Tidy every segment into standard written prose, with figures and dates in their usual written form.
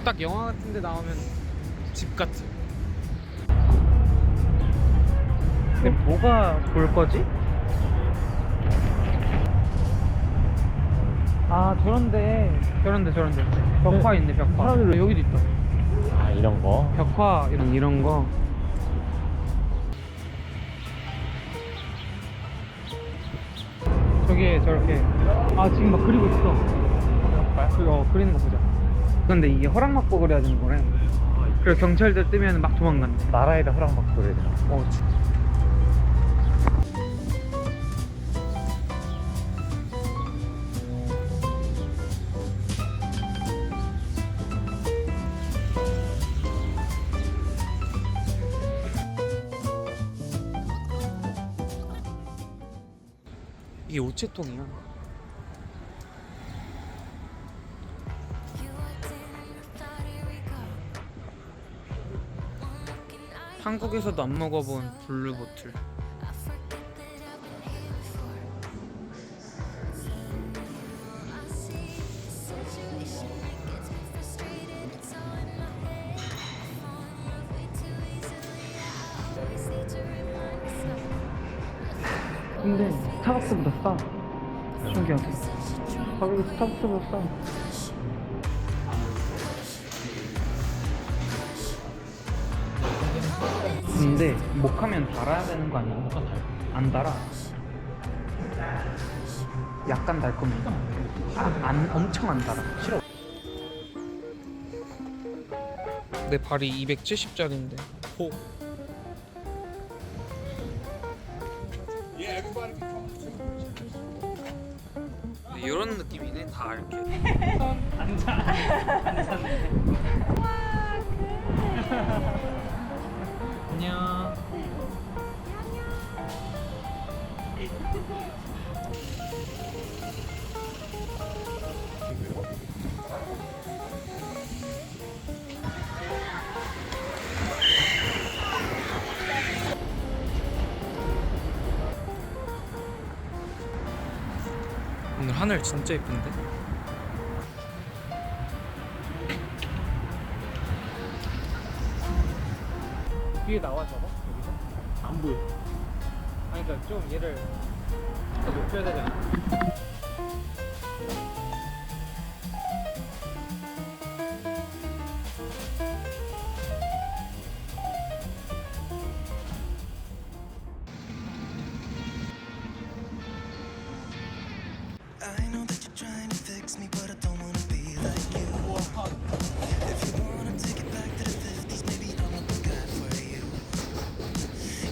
딱 영화 같은 데 나오면 집 같아. 근데 뭐가 볼 거지? 아 저런데 벽화 있네. 벽화. 사람들- 여기도 있다. 아 이런 거. 벽화 이런 거. 저기에 저렇게 지금 막 그리고 있어. 그거 그리는 거 보자. 근데 이게 허락 받고 그려야 되는 거래. 그리고 경찰들 뜨면 막 도망간대. 나라에다 허락받고 그래야 되나? 이게 우체통이야. 한국에서도 안 먹어본 블루보틀. 근데 스타벅스보다 싸. 신기하게. 가격이 스타벅스보다 싸. 근데 목하면 달아야 되는 거 아니야? 안 달아. 약간 달콤해. 엄청 안 달아. 싫어. 내 발이 270짜리인데. 호. 이런 느낌이네. 다 이렇게. 안녕. 오늘 하늘 진짜 예쁜데? 뒤에 나와 저거? 여기서? 안 보여. 아니 그러니까 좀 얘를 더 높여야 되잖아. I know that you're trying to fix me, but I don't wanna be like you. If you wanna take it back to the 50s, maybe I'm not the guy for you.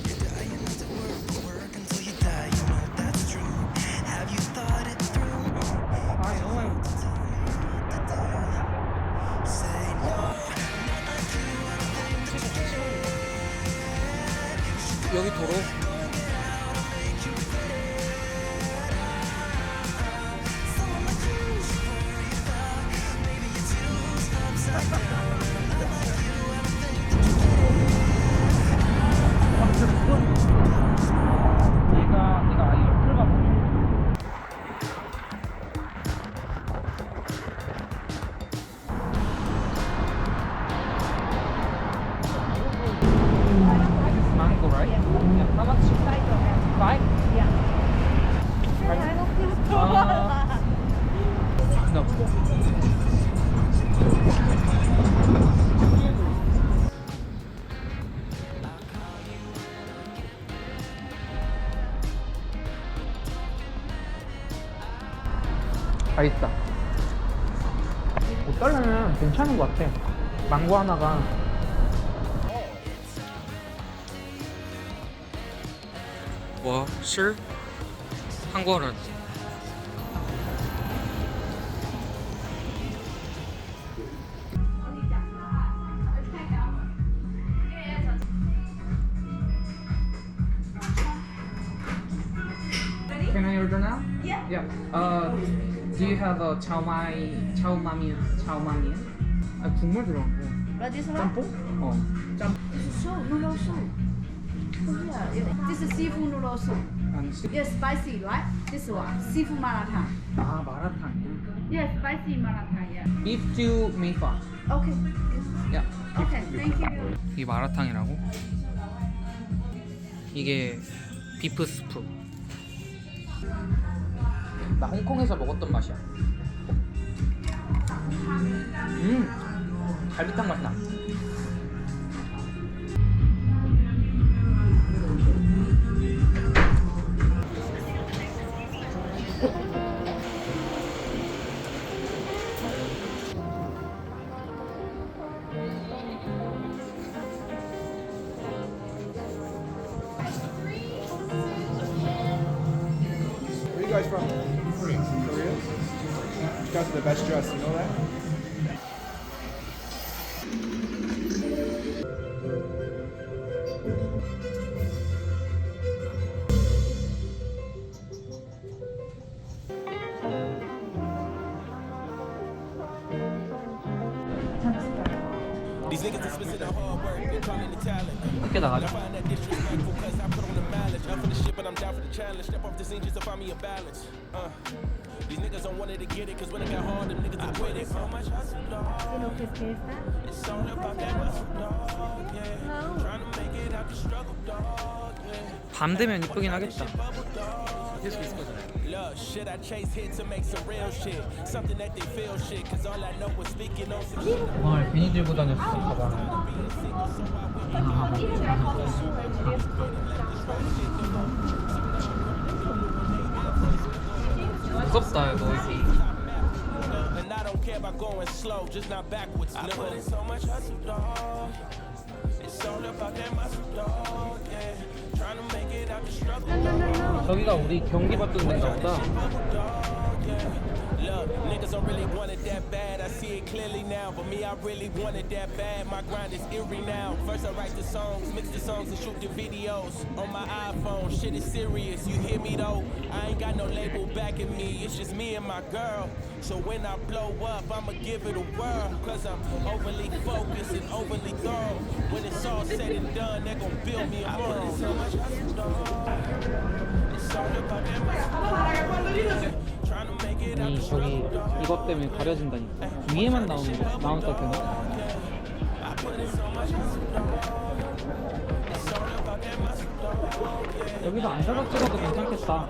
You're dying not to work until you die. You know that's true. Have you thought it through? Say no. 여기 도로. 내가 아예 옆을 가보네. This is mango, right? Yeah. How much? Five? Yeah. No. 다 있다. 5달러면 괜찮은 것 같아. 망고 하나가. 와, sure? 한국어는 Can I order now? Yeah. Yeah. Do you have a chaomamian? 국물 들어간 거. But this one, 짬뽕? 짬. this is soup, noodle soup. Yeah. This is seafood noodle soup. 아니, Yes, spicy, right? This one, seafood maratang. 마라탕이야. Yes, spicy maratang. Yeah. Beef stew 米粉 Okay. 야, Okay. Thank you. 이게 마라탕이라고? 이게 비프 스프. 나 홍콩에서 먹었던 맛이야. 갈비탕 맛 나. Where are you guys from? Korea. Korea? You guys are the best dressed, you know that? These niggas dismissing the hard work and calling it talent. 크게 나가자. Find that disrespectful cause I put on the mileage. Up for the shit, but I'm down for the challenge. Step off the scene just to find me a balance. These niggas don't want it to get it cause when it got hard, them niggas don't quit it. So much hustle, dog. It's all about that muscle, dog. Yeah. Trying to make it out the struggle, dog. Yeah. 밤 되면 이쁘긴 하겠다. 계속 있을 거잖아요. Look, shit, I chase hits to make some real shit. Something that they feel shit. Cause all I know is speaking on some shit. 가방을 괜히 들고 다녔어, 가방. 무섭다, 이거. And I don't care about going slow, just not backwards. I put in so much hustle, dog. It's all about that muscle, dog. Yeah. Trying to make it out the struggle. 저기가 우리 경기 받던 데인가 보다. Look, niggas don't really want it that bad. I see it clearly now. But me, I really want it that bad. My grind is eerie now. First, I write the songs, mix the songs, and shoot the videos on my iPhone. Shit is serious, you hear me though? I ain't got no label backing me. It's just me and my girl. So when I blow up, I'ma give it a whirl. Cause I'm overly focused and overly thorough. When it's all said and done, they're gonna build me a world. So much hustle, dog. It's all about that muscle. Trying to make it out 아니, the 저기 struggle, dog. 이것 때문에 가려진다니까. 위에만 나온다 되나? I put in so much hustle, dog. It's all about that muscle, dog. Yeah. 여기서 앉아서 찍어도 괜찮겠다.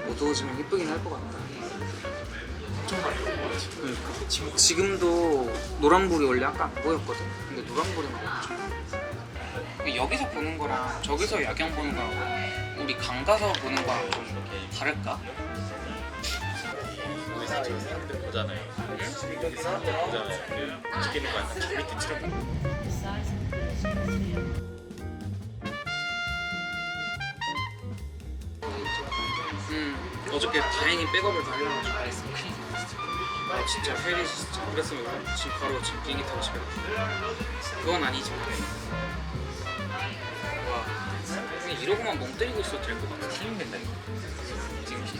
어두워지면 예쁘긴 할 것 같다. 엄청 밝을 것 같아. 그러니까 지금도 노란불이 원래 아까 안 보였거든. 근데 노란불이 막 엄청. 여기서 보는 거랑 저기서 야경 보는 거랑 우리 강 가서 보는 거랑 좀 다를까? 우리 사람들 보잖아요. 여기 사람들 보잖아요. 그 찍히는 거 아니야? 밑에 칠흑. 어저께 다행히 백업을 다 해놔가지고 그랬어. 큰일 났어. 아 진짜 헬이 진짜 그랬으면 지금 바로 지금 비행기 타고 집에 갔어. 그건 아니지만 와 그냥 이러고만 멍 때리고 있어도 될 것 같아. 힘 된다 이거. 지금 시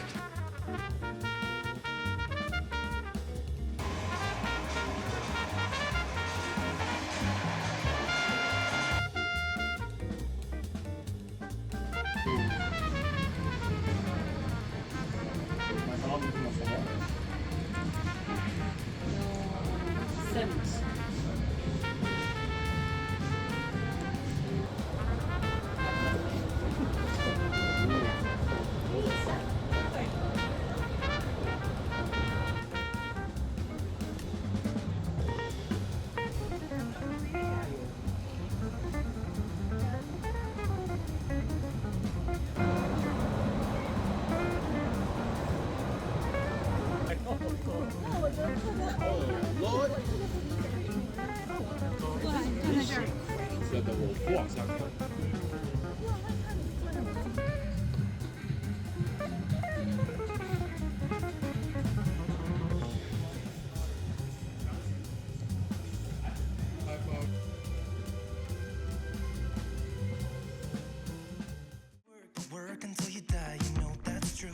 Work until you die, you know that's true.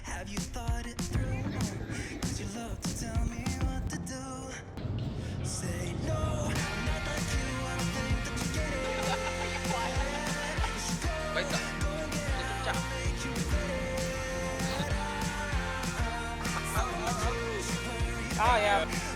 Have you thought it through? Cause you love to tell me what to do. Say 아, 야.